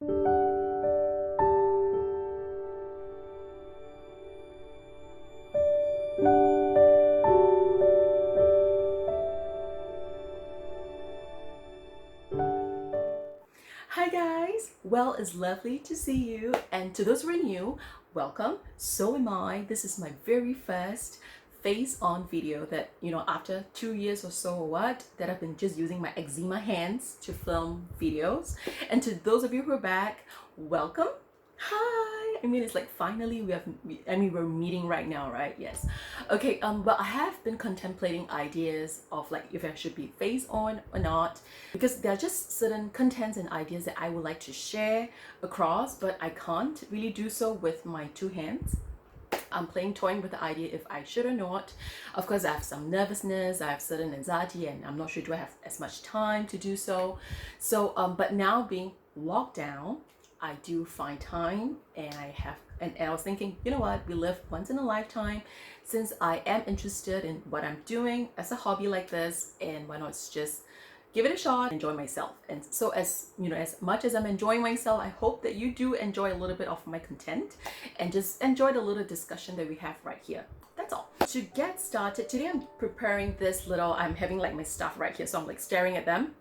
Hi guys! Well, it's lovely to see you, and to those who are new, welcome. So am I. This is my very first face-on video that, after 2 years or so or what, that I've been just using my eczema hands to film videos. And to those of you who are back, welcome. Hi! I mean, it's like finally we're meeting right now, right? Yes. Okay, but I have been contemplating ideas of like if I should be face on or not, because there are just certain contents and ideas that I would like to share across, but I can't really do so with my two hands. I'm toying with the idea if I should or not. Of course, I have some nervousness, I have certain anxiety, and I'm not sure do I have as much time to do so. But now being locked down, I do find time, and I was thinking, you know what, we live once in a lifetime. Since I am interested in what I'm doing as a hobby like this, and why not just give it a shot, enjoy myself. And so as much as I'm enjoying myself, I hope that you do enjoy a little bit of my content and just enjoy the little discussion that we have right here. That's all. To get started, today I'm preparing this little, I'm having like my stuff right here, so I'm like staring at them.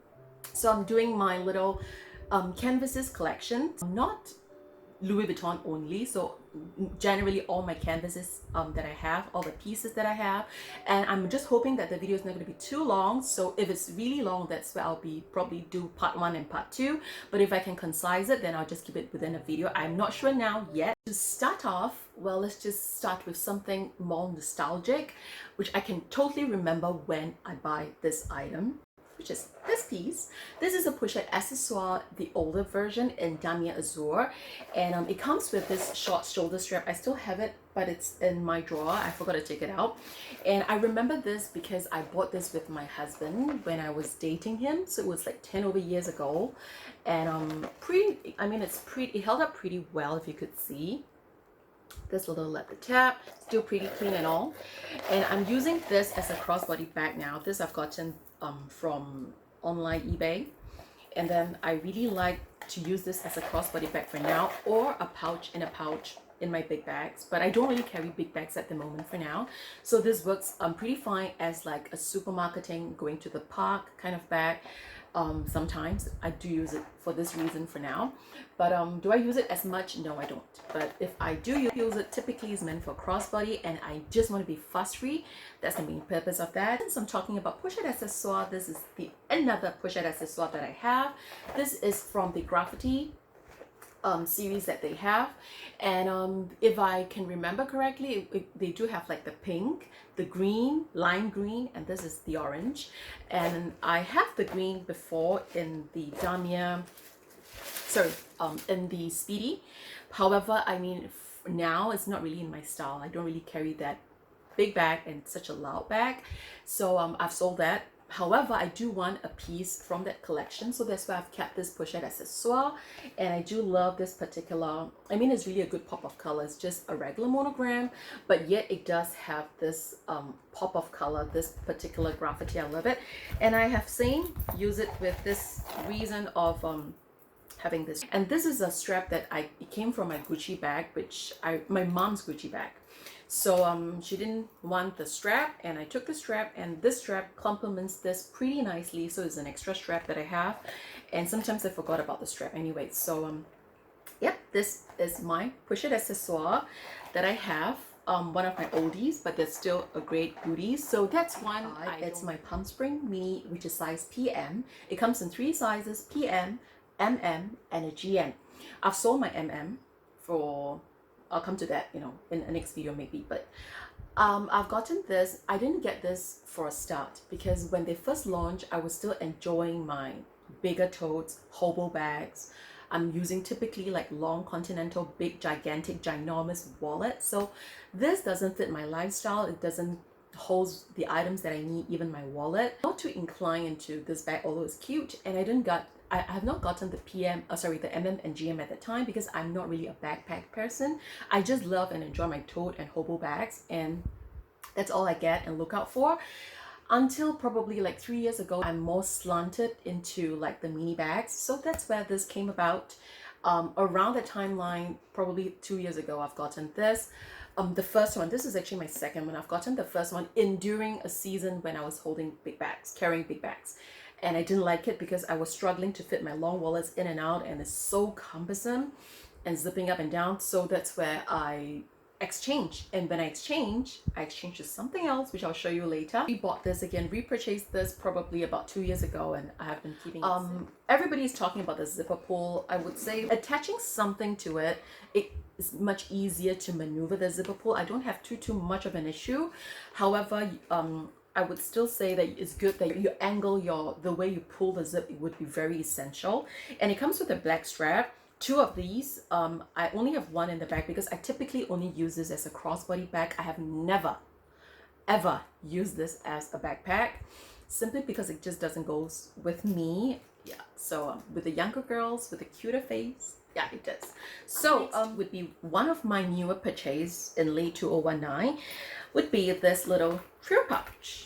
So I'm doing my little canvases collection. Not Louis Vuitton only, so generally all my canvases that I have, all the pieces that I have, and I'm just hoping that the video is not going to be too long. So if it's really long, that's where I'll be probably do part 1 and part 2, but if I can concise it, then I'll just keep it within a video. I'm not sure now yet. To start off, well, let's just start with something more nostalgic, which I can totally remember when I buy this item, which is this piece. This is a pochette accessoire, the older version in Damier Azur, and it comes with this short shoulder strap. I still have it, but it's in my drawer. I forgot to take it out. And I remember this because I bought this with my husband when I was dating him, so it was like 10 over years ago. And it held up pretty well, if you could see. This little leather tab, still pretty clean and all. And I'm using this as a crossbody bag now. This I've gotten from online eBay, and then I really like to use this as a crossbody bag for now, or a pouch in my big bags, but I don't really carry big bags at the moment for now. So this works pretty fine as like a supermarketing, going to the park kind of bag. Sometimes I do use it for this reason for now, but do I use it as much? No, I don't. But if I do use it, typically is meant for crossbody, and I just want to be fuss free. That's the main purpose of that. Since I'm talking about pochette accessoire, this is another pochette accessoire that I have. This is from the Graffiti series that they have, and if I can remember correctly, they do have like the pink, the green, lime green, and this is the orange. And I have the green before in the Damier, in the Speedy. However, I mean, now it's not really in my style. I don't really carry that big bag and such a loud bag, so I've sold that. However, I do want a piece from that collection, so that's why I've kept this pochette accessoire. And I do love this particular, I mean, it's really a good pop of color. It's just a regular monogram, but yet it does have this pop of color, this particular graffiti. I love it. And I have use it with this reason of having this. And this is a strap that it came from my Gucci bag, my mom's Gucci bag. So she didn't want the strap, and I took the strap, and this strap complements this pretty nicely. So it's an extra strap that I have, and sometimes I forgot about the strap anyway. So yep, this is my pochette accessoire that I have. One of my oldies, but there's still a great goodie. So that's one. It's my Palm Spring Mini, which is size PM. It comes in 3 sizes: PM, MM, and a GM. I've sold my MM for, I'll come to that, in the next video maybe. But I've gotten this. I didn't get this for a start because when they first launched, I was still enjoying my bigger totes, hobo bags. I'm using typically like long continental, big, gigantic, ginormous wallets. So this doesn't fit my lifestyle. It doesn't hold the items that I need, even my wallet. Not too inclined into this bag, although it's cute. And I have not gotten the the MM and GM at the time because I'm not really a backpack person. I just love and enjoy my tote and hobo bags, and that's all I get and look out for. Until probably like 3 years ago, I'm more slanted into like the mini bags. So that's where this came about. Around the timeline, probably 2 years ago, I've gotten this. The first one, this is actually my second one. I've gotten the first one during a season when I was holding big bags, carrying big bags. And I didn't like it because I was struggling to fit my long wallets in and out, and it's so cumbersome and zipping up and down. So that's where I exchange. And when I exchange to something else, which I'll show you later. We bought this again, repurchased this probably about 2 years ago, and I have been keeping it. Everybody's talking about the zipper pull. I would say attaching something to it, it is much easier to maneuver the zipper pull. I don't have too much of an issue. However, I would still say that it's good that you angle the way you pull the zip. It would be very essential. And it comes with a black strap. Two of these. I only have one in the bag because I typically only use this as a crossbody bag. I have never ever used this as a backpack, simply because it just doesn't go with me. Yeah, so with the younger girls with a cuter face, yeah, it does. So would be one of my newer purchase in late 2019 would be this little trio pouch.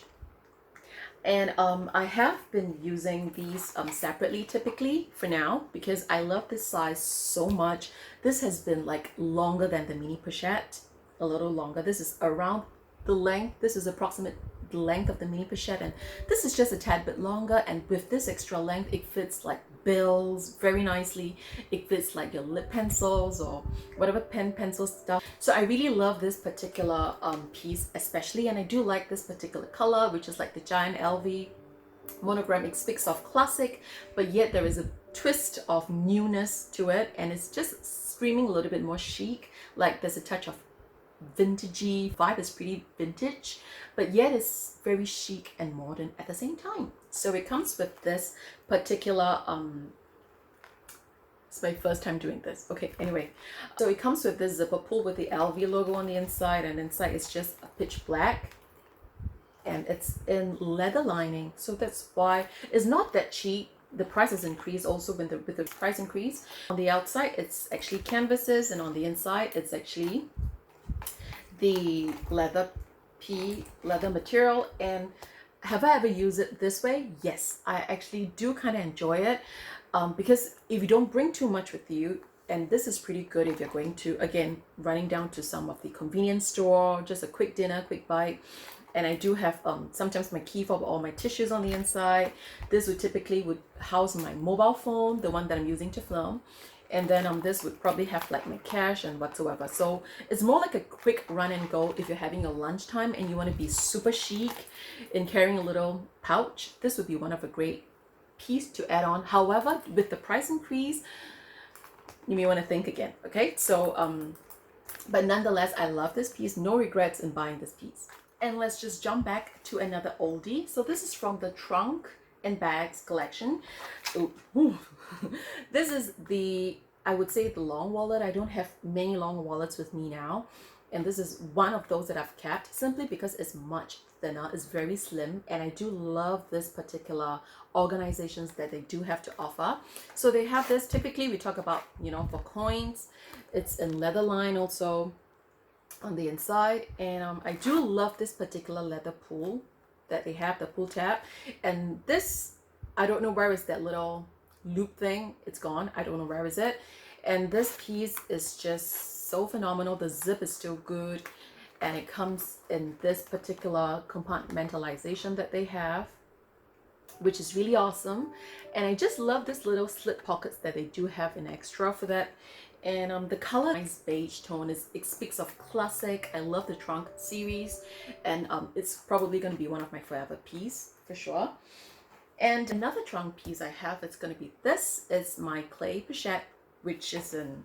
And I have been using these separately typically for now because I love this size so much. This has been like longer than the mini pochette, a little longer. This is around the length. This is approximate the length of the mini pochette, and this is just a tad bit longer. And with this extra length, it fits like bills very nicely. It fits like your lip pencils or whatever pencil stuff. So I really love this particular piece especially, and I do like this particular color, which is like the giant LV monogram. It speaks of classic, but yet there is a twist of newness to it, and it's just screaming a little bit more chic. Like there's a touch of vintagey vibe. Is pretty vintage, but yet it's very chic and modern at the same time. So it comes with this particular it's my first time doing this. Okay, anyway, so it comes with this zipper pull with the LV logo on the inside, and inside it's just a pitch black, and it's in leather lining. So that's why it's not that cheap. The price has increased also with the price increase. On the outside it's actually canvases, and on the inside it's actually the leather material. And have I ever used it this way? Yes, I actually do kind of enjoy it, because if you don't bring too much with you, and this is pretty good if you're going to, again, running down to some of the convenience store, just a quick dinner, quick bite. And I do have sometimes my key fob, all my tissues on the inside. This would typically house my mobile phone, the one that I'm using to film. And then this would probably have like my cash and whatsoever. So it's more like a quick run and go if you're having a lunchtime and you want to be super chic in carrying a little pouch. This would be one of a great piece to add on. However, with the price increase, you may want to think again. Okay, so but nonetheless, I love this piece. No regrets in buying this piece. And let's just jump back to another oldie. So this is from the Trunk and Bags collection. Ooh. This is I would say the long wallet. I don't have many long wallets with me now, and this is one of those that I've kept simply because it's much thinner. It's very slim, and I do love this particular organizations that they do have to offer. So they have this, typically we talk about, for coins. It's in leather line also on the inside, and I do love this particular leather pull that they have, the pull tab. And this, I don't know where is that little loop thing. It's gone. I don't know where is it. And this piece is just so phenomenal. The zip is still good, and it comes in this particular compartmentalization that they have, which is really awesome. And I just love this little slip pockets that they do have in extra for that. And the color, nice beige tone, it speaks of classic. I love the Trunk series, and it's probably going to be one of my forever piece for sure. And another trunk piece I have, it's going to be this. Is my clay pochette, which is in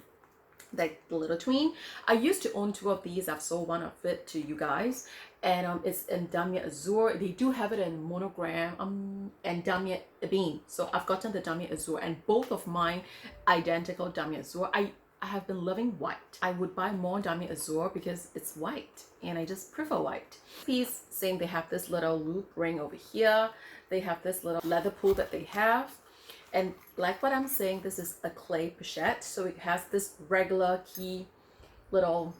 like the little tween. I used to own two of these. I've sold one of it to you guys, and it's in Damier Azure. They do have it in monogram and Damier Ebene. So I've gotten the Damier Azure, and both of mine identical Damier Azure. I have been loving white. I would buy more Damier Azure because it's white, and I just prefer white. Piece, same. They have this little loop ring over here. They have this little leather pull that they have. And like what I'm saying, this is a clay pochette. So it has this regular little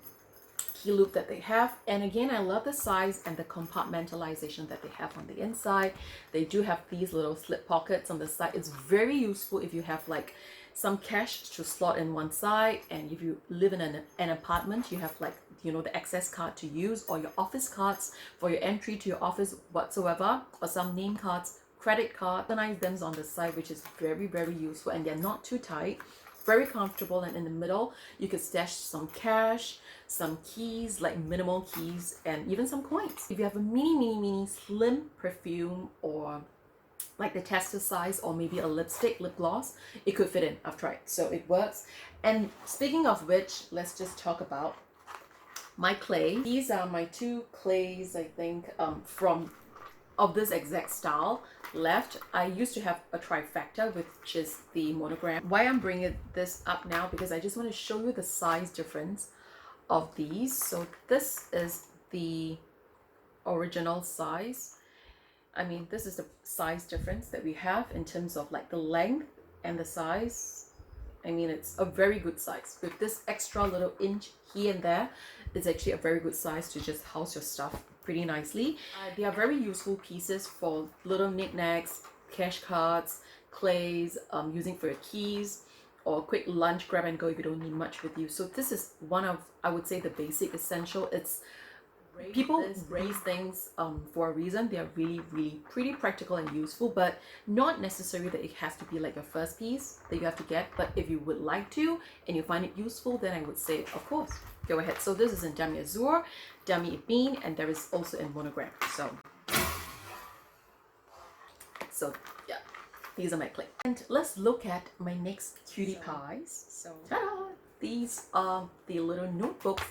key loop that they have. And again, I love the size and the compartmentalization that they have on the inside. They do have these little slip pockets on the side. It's very useful if you have like some cash to slot in one side, and if you live in an apartment, you have like, you know, the access card to use, or your office cards for your entry to your office whatsoever, or some name cards, credit card. Organize them on the side, which is very, very useful, and they're not too tight, very comfortable. And in the middle you could stash some cash, some keys, like minimal keys, and even some coins. If you have a mini slim perfume, or like the tester size, or maybe a lipstick, lip gloss, it could fit in. I've tried, so it works. And speaking of which, let's just talk about my clay. These are my two clays, I think, from of this exact style left. I used to have a trifecta, which is the monogram. Why I'm bringing this up now, because I just want to show you the size difference of these. So this is the original size. I mean, this is the size difference that we have in terms of like the length and the size. I mean, it's a very good size. With this extra little inch here and there, it's actually a very good size to just house your stuff pretty nicely. They are very useful pieces for little knickknacks, cash cards, clays, using for your keys, or quick lunch grab and go if you don't need much with you. So this is one of, I would say, the basic essential. It's people raise things for a reason. They are really pretty practical and useful, but not necessarily that it has to be like your first piece that you have to get. But if you would like to and you find it useful, then I would say, of course, go ahead. So this is in Demi Azure, Demi Ebene, and there is also in monogram. So yeah, these are my clay. And let's look at my next cutie pies. So ta-da! These are the little notebooks.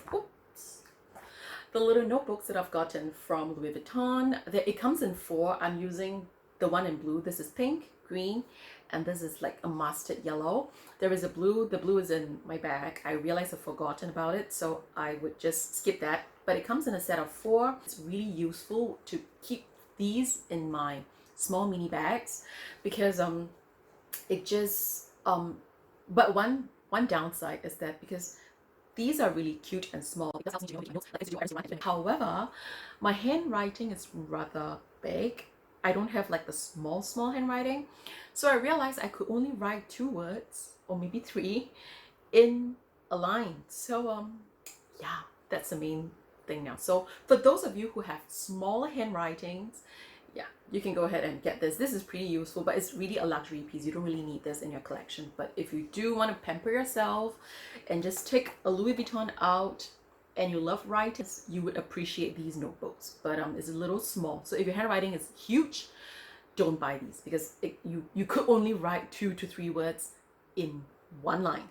The little notebooks that I've gotten from Louis Vuitton. It comes in 4. I'm using the one in blue. This is pink, green, and this is like a mustard yellow. There is a blue. The blue is in my bag. I realized I've forgotten about it, so I would just skip that. But it comes in a set of 4. It's really useful to keep these in my small mini bags, because it just but one downside is that because these are really cute and small, however, my handwriting is rather big. I don't have like the small handwriting, so I realized I could only write 2 words or maybe 3 in a line. So yeah, that's the main thing now. So for those of you who have smaller handwritings, yeah, you can go ahead and get this. This is pretty useful, but it's really a luxury piece. You don't really need this in your collection. But if you do want to pamper yourself and just take a Louis Vuitton out and you love writing, you would appreciate these notebooks. But it's a little small. So if your handwriting is huge, don't buy these, because you could only write 2 to 3 words in one line.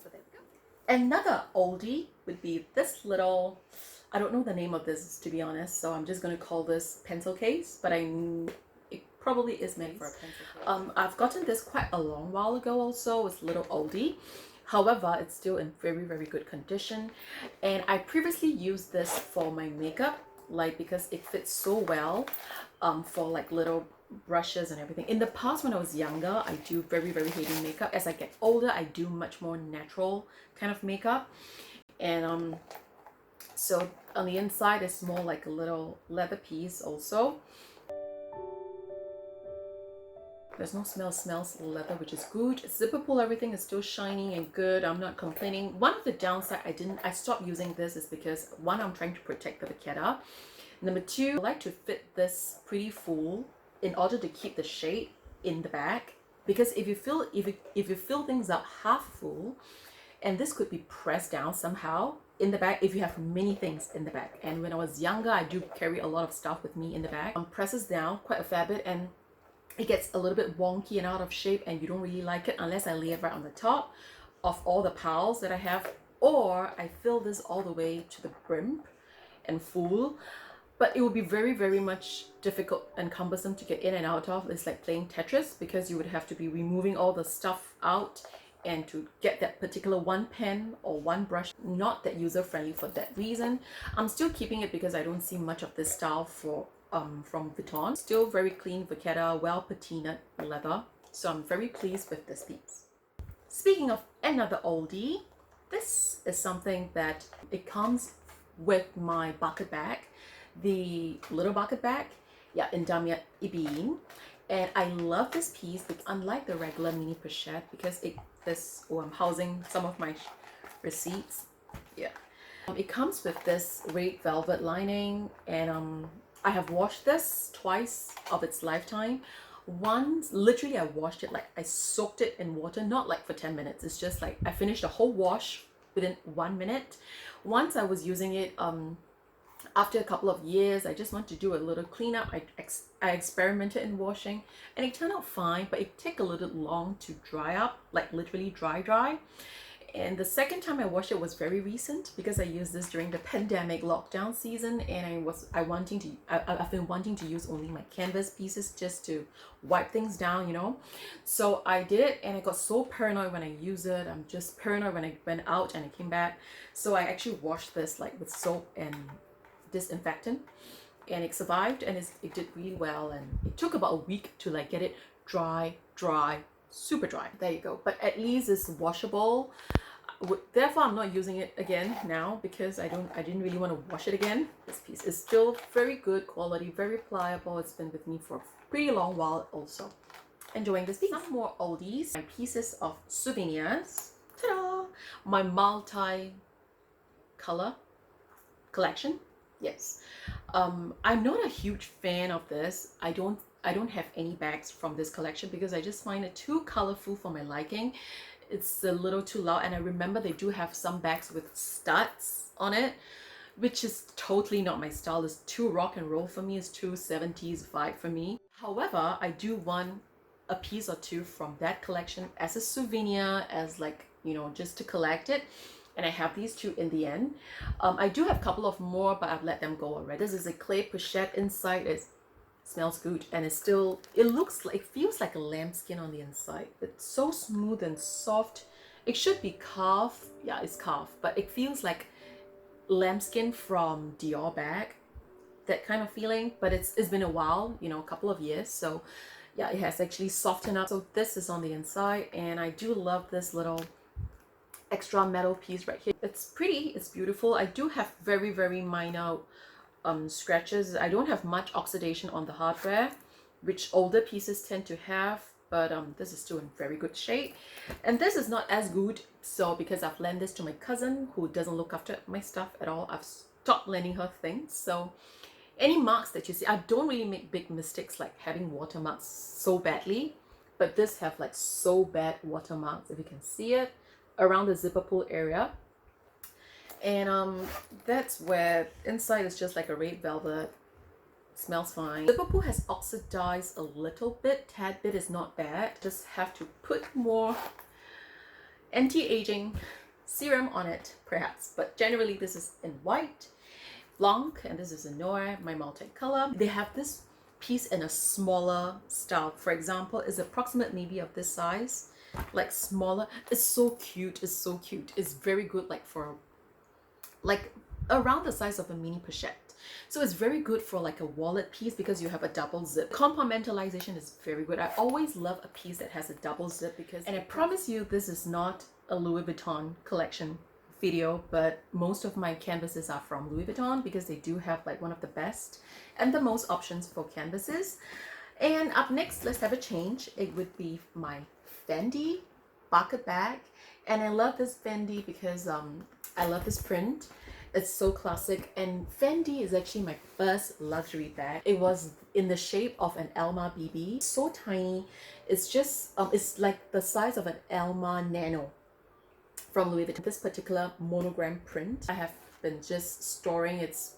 So there we go. Another oldie would be this little, I don't know the name of this, to be honest, so I'm just going to call this pencil case, but it probably is meant for a pencil case. I've gotten this quite a long while ago also. It's a little oldie. However, it's still in very good condition. And I previously used this for my makeup, like because it fits so well for like little brushes and everything. In the past, when I was younger, I do very heavy makeup. As I get older, I do much more natural kind of makeup. And so on the inside, it's more like a little leather piece also. There's no smell, smells leather, which is good. Zipper pull, everything is still shiny and good. I'm not complaining. One of the downside I stopped using this is because, one, I'm trying to protect the Vachetta. Number 2, I like to fit this pretty full in order to keep the shape in the bag. Because if you fill things up half full, and this could be pressed down somehow in the bag if you have many things in the bag. And when I was younger, I do carry a lot of stuff with me in the bag. Presses down quite a fair bit, and it gets a little bit wonky and out of shape, and you don't really like it unless I lay it right on the top of all the piles that I have, or I fill this all the way to the brim and full. But it would be very much difficult and cumbersome to get in and out of. It's like playing Tetris, because you would have to be removing all the stuff out, and to get that particular one pen or one brush, not that user friendly for that reason. I'm still keeping it because I don't see much of this style from Vuitton. Still very clean Vachetta, well patinaed leather. So I'm very pleased with this piece. Speaking of another oldie, this is something that it comes with my bucket bag, the little bucket bag, yeah, in Demi Ebene. And I love this piece, unlike the regular mini pochette, because I'm housing some of my receipts. Yeah. It comes with this red velvet lining, and I have washed this twice of its lifetime. Once, literally I washed it, like I soaked it in water, not like for 10 minutes. It's just like I finished a whole wash within 1 minute. Once I was using it, after a couple of years, I just want to do a little cleanup. I experimented in washing and it turned out fine, but it took a little long to dry up, like literally dry. And the second time I washed it was very recent because I used this during the pandemic lockdown season, and I've been wanting to use only my canvas pieces just to wipe things down, you know. So I did, and I got so paranoid when I used it. I'm just paranoid when I went out and I came back. So I actually washed this like with soap and disinfectant, and it survived, and it did really well. And it took about a week to like get it dry, super dry. There you go. But at least it's washable. Therefore, I'm not using it again now because I didn't really want to wash it again. This piece is still very good quality, very pliable. It's been with me for a pretty long while also. Enjoying this piece. Some more oldies, my pieces of souvenirs. Ta-da! My multi-color collection. Yes. I'm not a huge fan of this. I don't have any bags from this collection because I just find it too colorful for my liking. It's a little too loud, and I remember they do have some bags with studs on it, which is totally not my style. It's too rock and roll for me. It's too 70s vibe for me. However, I do want a piece or two from that collection as a souvenir, as like, you know, just to collect it. And I have these two in the end. I do have a couple of more, but I've let them go already. This is a clay pochette. Inside it smells good, and it feels like a lambskin on the inside. It's so smooth and soft. It should be calf. Yeah, it's calf, but it feels like lambskin from Dior bag, that kind of feeling. But it's been a while, you know, a couple of years. So yeah, it has actually softened up. So this is on the inside, and I do love this little extra metal piece right here. It's pretty, it's beautiful. I do have very minor scratches. I don't have much oxidation on the hardware, which older pieces tend to have, but this is still in very good shape. And this is not as good, so because I've lent this to my cousin who doesn't look after my stuff at all, I've stopped lending her things. So any marks that you see, I don't really make big mistakes like having watermarks so badly, but this have like so bad watermarks, if you can see it, around the zipper pull area. And that's where inside is just like a red velvet. Smells fine. Zipper pull has oxidized a little bit. Tad bit is not bad. Just have to put more anti-aging serum on it perhaps. But generally this is in white, blanc, and this is in noir, my multicolor. They have this piece in a smaller style. For example, is approximate maybe of this size, like smaller. It's so cute. It's so cute. It's very good like for like around the size of a mini pochette. So it's very good for like a wallet piece because you have a double zip. Compartmentalization is very good. I always love a piece that has a double zip because, and I promise you this is not a Louis Vuitton collection video, but most of my canvases are from Louis Vuitton because they do have like one of the best and the most options for canvases. And up next, let's have a change. It would be my Fendi Bucket Bag. And I love this Fendi because I love this print. It's so classic, and Fendi is actually my first luxury bag. It was in the shape of an Elma BB. So tiny. It's just it's like the size of an Elma Nano from Louis Vuitton. This particular monogram print I have been just storing. It's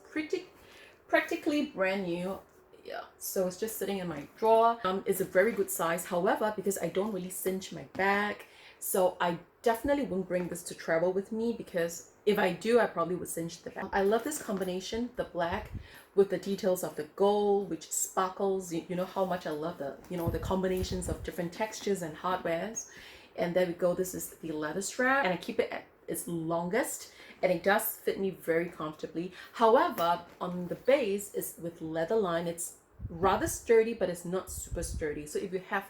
practically brand new. Yeah, so it's just sitting in my drawer. It's a very good size. However, because I don't really cinch my bag, so I definitely won't bring this to travel with me, because if I do, I probably would cinch the bag. I love this combination, the black with the details of the gold, which sparkles. You know how much I love the, you know, the combinations of different textures and hardwares. And there we go. This is the leather strap, and I keep it at its longest, and it does fit me very comfortably. However, on the base is with leather line. It's rather sturdy, but it's not super sturdy. So if you have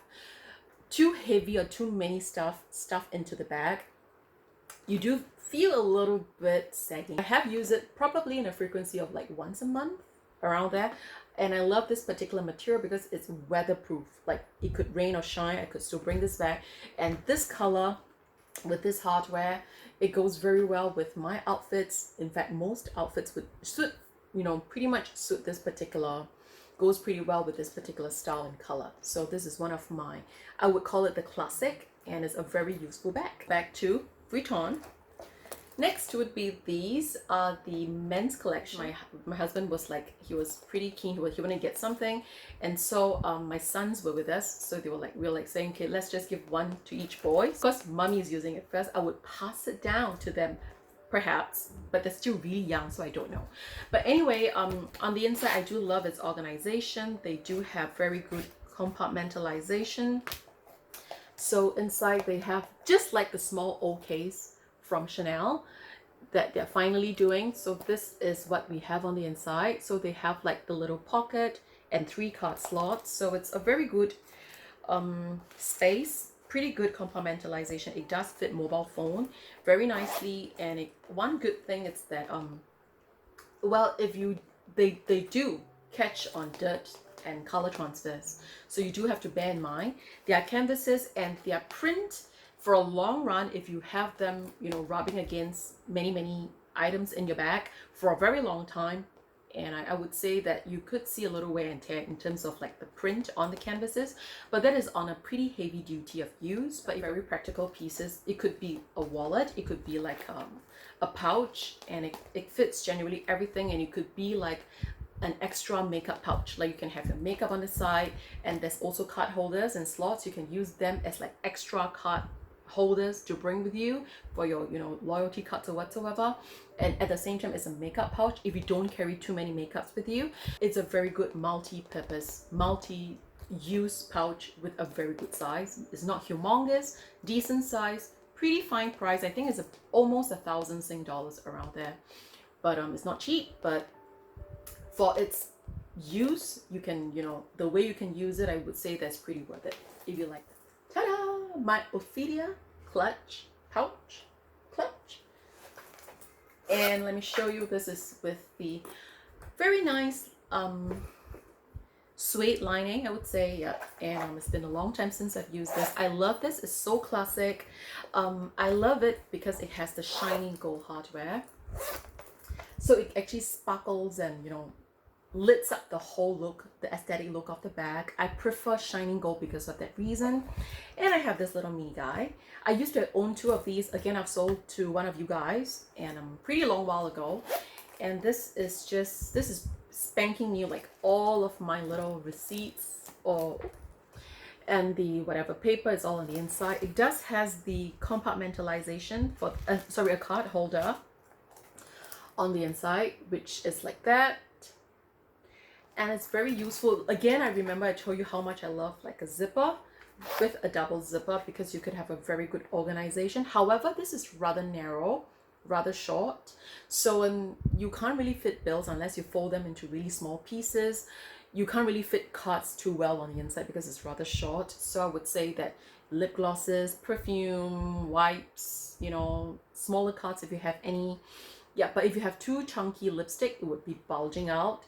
too heavy or too many stuff into the bag, you do feel a little bit saggy. I have used it probably in a frequency of like once a month around there. And I love this particular material because it's weatherproof. Like it could rain or shine, I could still bring this bag. And this color with this hardware, it goes very well with my outfits. In fact, most outfits would suit, you know, pretty much suit this particular, goes pretty well with this particular style and color. So this is one of my, I would call it the classic, and it's a very useful bag. Back to Vuitton. Next would be these are the men's collection. My husband was like, he was pretty keen, he wanted to get something, and so my sons were with us, so they were like, we were like saying, okay, let's just give one to each boy. Because mommy is using it first, I would pass it down to them perhaps, but they're still really young, so I don't know. But anyway, on the inside, I do love its organization. They do have very good compartmentalization. So inside they have just like the small old case from Chanel that they're finally doing. So this is what we have on the inside. So they have like the little pocket and 3 card slots. So it's a very good space, pretty good compartmentalization. It does fit mobile phone very nicely. And one good thing is that well, if you they do catch on dirt and color transfers, so you do have to bear in mind their canvases and their print. For a long run, if you have them, you know, rubbing against many items in your bag for a very long time, and I would say that you could see a little wear and tear in terms of like the print on the canvases, but that is on a pretty heavy duty of use. But very practical pieces. It could be a wallet, it could be like a pouch, and it fits generally everything, and it could be like an extra makeup pouch. Like you can have your makeup on the side, and there's also card holders and slots. You can use them as like extra card holders to bring with you for your, you know, loyalty cards or whatsoever. And at the same time, it's a makeup pouch if you don't carry too many makeups with you. It's a very good multi-purpose, multi-use pouch with a very good size. It's not humongous, decent size, pretty fine price. I think it's almost $1,000 Sing dollars around there, but it's not cheap. But for its use, you can, you know, the way you can use it, I would say that's pretty worth it if you like that. Ta-da! My Ophidia clutch pouch. And let me show you, this is with the very nice suede lining, I would say. Yeah. And it's been a long time since I've used this. I love this. It's so classic. I love it because it has the shiny gold hardware, so it actually sparkles and, you know, lifts up the whole look, the aesthetic look of the bag. I prefer shining gold because of that reason. And I have this little mini guy. I used to own 2 of these. Again, I've sold to one of you guys, and pretty long while ago. And this is spanking new, like all of my little receipts and the whatever paper is all on the inside. It does has the compartmentalization for a card holder on the inside, which is like that. And it's very useful. Again, I remember I told you how much I love like a zipper with a double zipper, because you could have a very good organization. However, this is rather narrow, rather short, so you can't really fit bills unless you fold them into really small pieces. You can't really fit cards too well on the inside because it's rather short. So I would say that lip glosses, perfume, wipes, you know, smaller cards if you have any. Yeah, but if you have too chunky lipstick, it would be bulging out.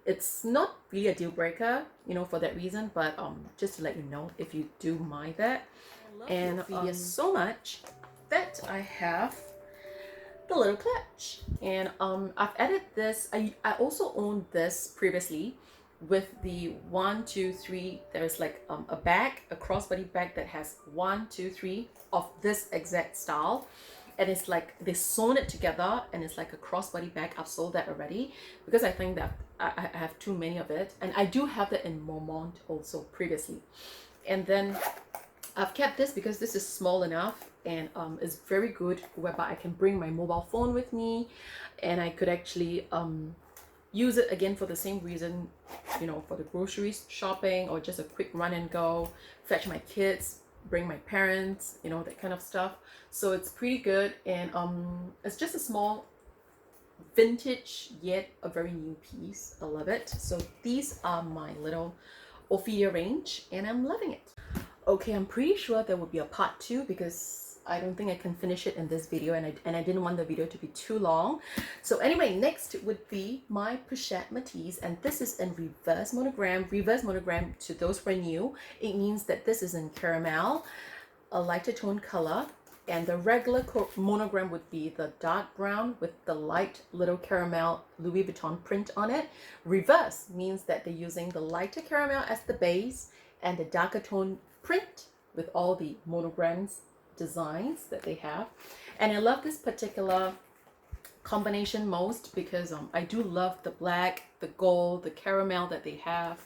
It's not really a deal breaker, you know, for that reason, but just to let you know if you do mind that. And so much that I have the little clutch, and I've added this. I also owned this previously with the 1, 2, 3. There's like a bag, a crossbody bag that has 1, 2, 3 of this exact style. And it's like they sewn it together, and it's like a crossbody bag. I've sold that already because I think that I have too many of it. And I do have that in Mormont also previously. And then I've kept this because this is small enough, and it's very good whereby I can bring my mobile phone with me, and I could actually use it again for the same reason, you know, for the groceries shopping, or just a quick run and go, fetch my kids, bring my parents, you know, that kind of stuff. So it's pretty good. And it's just a small vintage yet a very new piece. I love it. So these are my little Ophidia range, and I'm loving it. Okay, I'm pretty sure there will be a part 2 because I don't think I can finish it in this video, and I didn't want the video to be too long. So anyway, next would be my Pochette Matisse, and this is in reverse monogram. Reverse monogram, to those who are new, it means that this is in caramel, a lighter tone color, and the regular monogram would be the dark brown with the light little caramel Louis Vuitton print on it. Reverse means that they're using the lighter caramel as the base and the darker tone print with all the monograms designs that they have. And I love this particular combination most because I do love the black, the gold, the caramel that they have,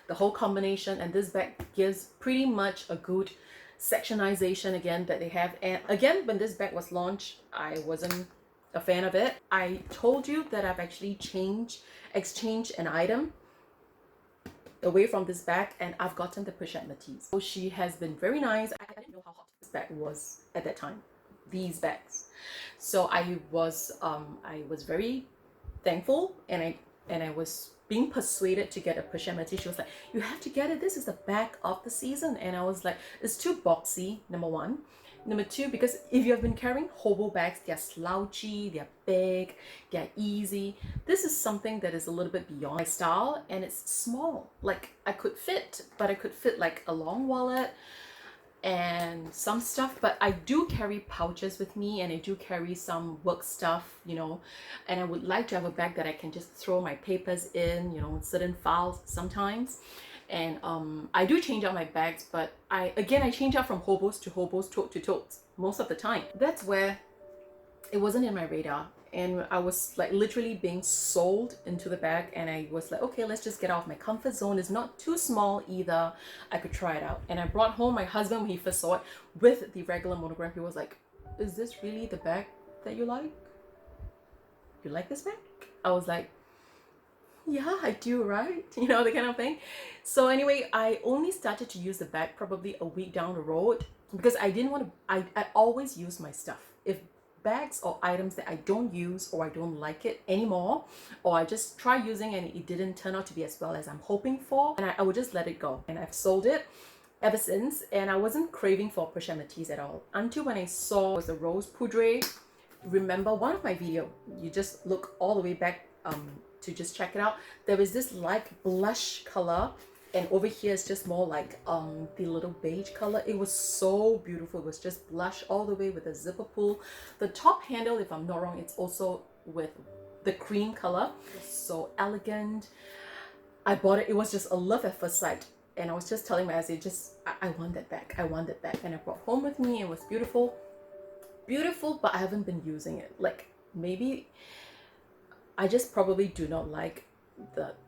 the whole combination. And this bag gives pretty much a good sectionization again that they have. And again, when this bag was launched, I wasn't a fan of it. I told you that I've actually exchanged an item away from this bag, and I've gotten the Pochette Matisse. So she has been very nice. I didn't know how hot this bag was at that time, these bags. So I was very thankful, and I was being persuaded to get a Pochette Matisse. She was like, you have to get it, this is the bag of the season. And I was like, it's too boxy, number one. Number two, because if you have been carrying hobo bags, they're slouchy, they're big, they're easy. This is something that is a little bit beyond my style, and it's small. Like I could fit, but I could fit like a long wallet and some stuff. But I do carry pouches with me, and I do carry some work stuff, you know, and I would like to have a bag that I can just throw my papers in, you know, certain files sometimes. And I do change out my bags, but I change out from hobos to hobos, tote to totes most of the time. That's where it wasn't in my radar, and I was like literally being sold into the bag, and I was like, okay, let's just get out of my comfort zone. It's not too small either. I could try it out. And I brought home my husband when he first saw it with the regular monogram. He was like, is this really the bag that you like? You like this bag? I was like, yeah, I do, right? You know, the kind of thing. So anyway, I only started to use the bag probably a week down the road because I didn't want to, I always use my stuff. If bags or items that I don't use or I don't like it anymore, or I just try using and it didn't turn out to be as well as I'm hoping for, and I would just let it go. And I've sold it ever since, and I wasn't craving for Pochette Matisse at all until when I saw was the Rose Poudre. Remember one of my video, you just look all the way back to just check it out. There was this light blush color, and over here it's just more like the little beige color. It was so beautiful. It was just blush all the way with a zipper pull. The top handle, if I'm not wrong, it's also with the cream color. So elegant. I bought it. It was just a love at first sight, and I was just telling my husband, I want that bag. I want that bag. And I brought home with me. It was beautiful, but I haven't been using it. Like maybe I just probably do not like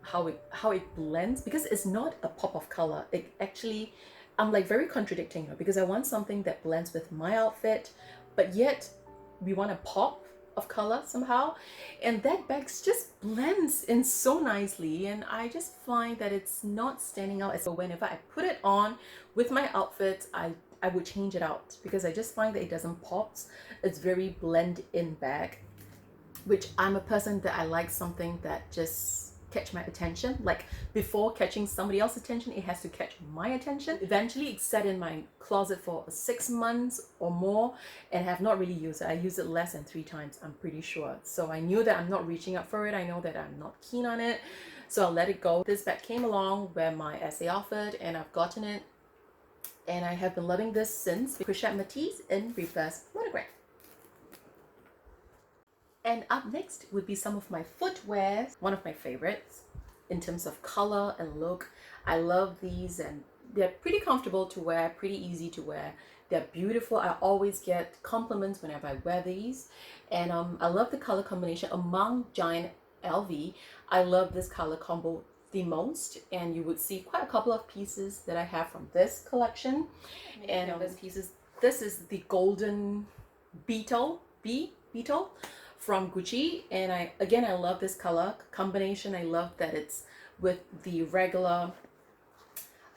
how it blends, because it's not a pop of color. It actually, I'm like very contradicting her, because I want something that blends with my outfit, but yet we want a pop of color somehow, and that bag just blends in so nicely, and I just find that it's not standing out. So whenever I put it on with my outfit, I would change it out, because I just find that it doesn't pop. It's very blend in bag, which I'm a person that I like something that just catch my attention. Like before catching somebody else's attention, it has to catch my attention. Eventually it sat in my closet for 6 months or more and have not really used it. I use it less than 3 times, I'm pretty sure. So I knew that I'm not reaching up for it. I know that I'm not keen on it. So I'll let it go. This bag came along where my essay offered, and I've gotten it. And I have been loving this since. Pochette Matisse in reverse monogram. And up next would be some of my footwear. One of my favorites in terms of color and look. I love these, and they're pretty comfortable to wear, pretty easy to wear. They're beautiful. I always get compliments whenever I wear these. And I love the color combination. Among giant LV, I love this color combo the most. And you would see quite a couple of pieces that I have from this collection. And these pieces, this is the golden beetle from Gucci, and I love this color combination. I love that it's with the regular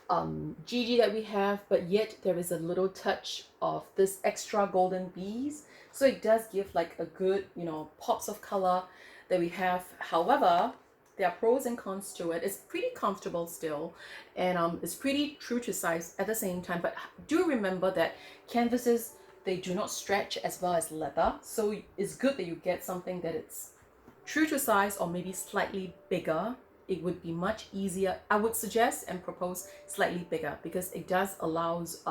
GG that we have, but yet there is a little touch of this extra golden bees, so it does give like a good, you know, pops of color that we have. However, there are pros and cons to it. It's pretty comfortable still, and it's pretty true to size at the same time. But do remember that canvases they do not stretch as well as leather. So it's good that you get something that it's true to size or maybe slightly bigger. It would be much easier. I would suggest and propose slightly bigger because it does allows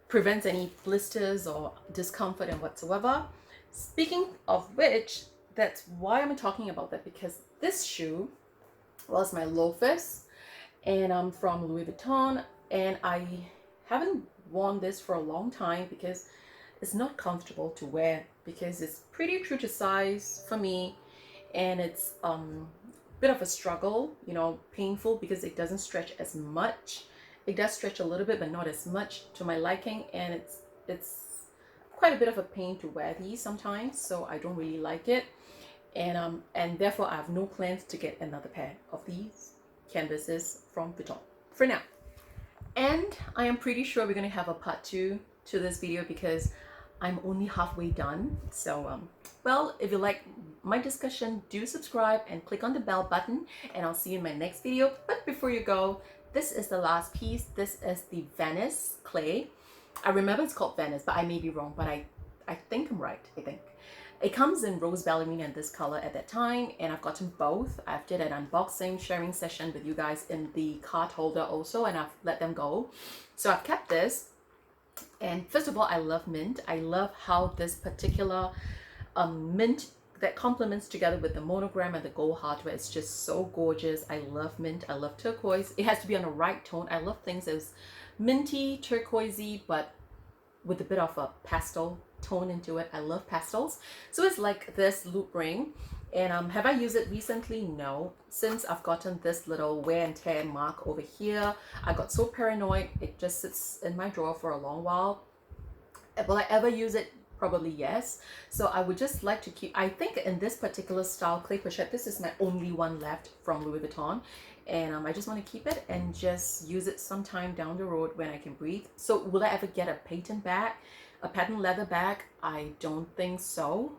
prevents any blisters or discomfort and whatsoever. Speaking of which, that's why I'm talking about that, because this shoe was my loafers, and I'm from Louis Vuitton, and I haven't worn this for a long time because it's not comfortable to wear, because it's pretty true to size for me, and it's bit of a struggle, you know, painful because it doesn't stretch as much. It does stretch a little bit, but not as much to my liking, and it's quite a bit of a pain to wear these sometimes, so I don't really like it. And therefore I have no plans to get another pair of these canvases from Vuitton for now. And I am pretty sure we're gonna have a part 2 to this video because I'm only halfway done. So well, if you like my discussion, do subscribe and click on the bell button, and I'll see you in my next video. But before you go, this is the last piece. This is the Venice Clay. I remember it's called Venice, but I may be wrong, but I think I'm right. I think it comes in rose ballerina in this color at that time, and I've gotten both. I've did an unboxing sharing session with you guys in the card holder also, and I've let them go. So I've kept this. And first of all, I love mint. I love how this particular mint that complements together with the monogram and the gold hardware. It's just so gorgeous. I love mint. I love turquoise. It has to be on the right tone. I love things that's minty, turquoisey, but with a bit of a pastel tone into it. I love pastels. So it's like this loop ring. And have I used it recently? No. Since I've gotten this little wear and tear mark over here, I got so paranoid. It just sits in my drawer for a long while. Will I ever use it? Probably yes. So I would just like to keep, I think in this particular style clay pochette, this is my only one left from Louis Vuitton, and I just want to keep it and just use it sometime down the road when I can breathe. So will I ever get a patent bag, a patent leather bag? I don't think so,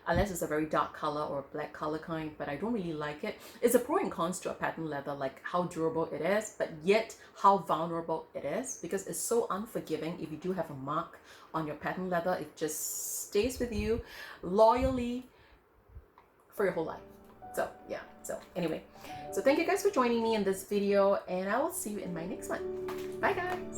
unless it's a very dark color or a black color kind, but I don't really like it. It's a pro and cons to a patent leather, like how durable it is, but yet how vulnerable it is, because it's so unforgiving. If you do have a mark on your patent leather, it just stays with you loyally for your whole life. So yeah, so anyway, so thank you guys for joining me in this video, and I will see you in my next one. Bye guys.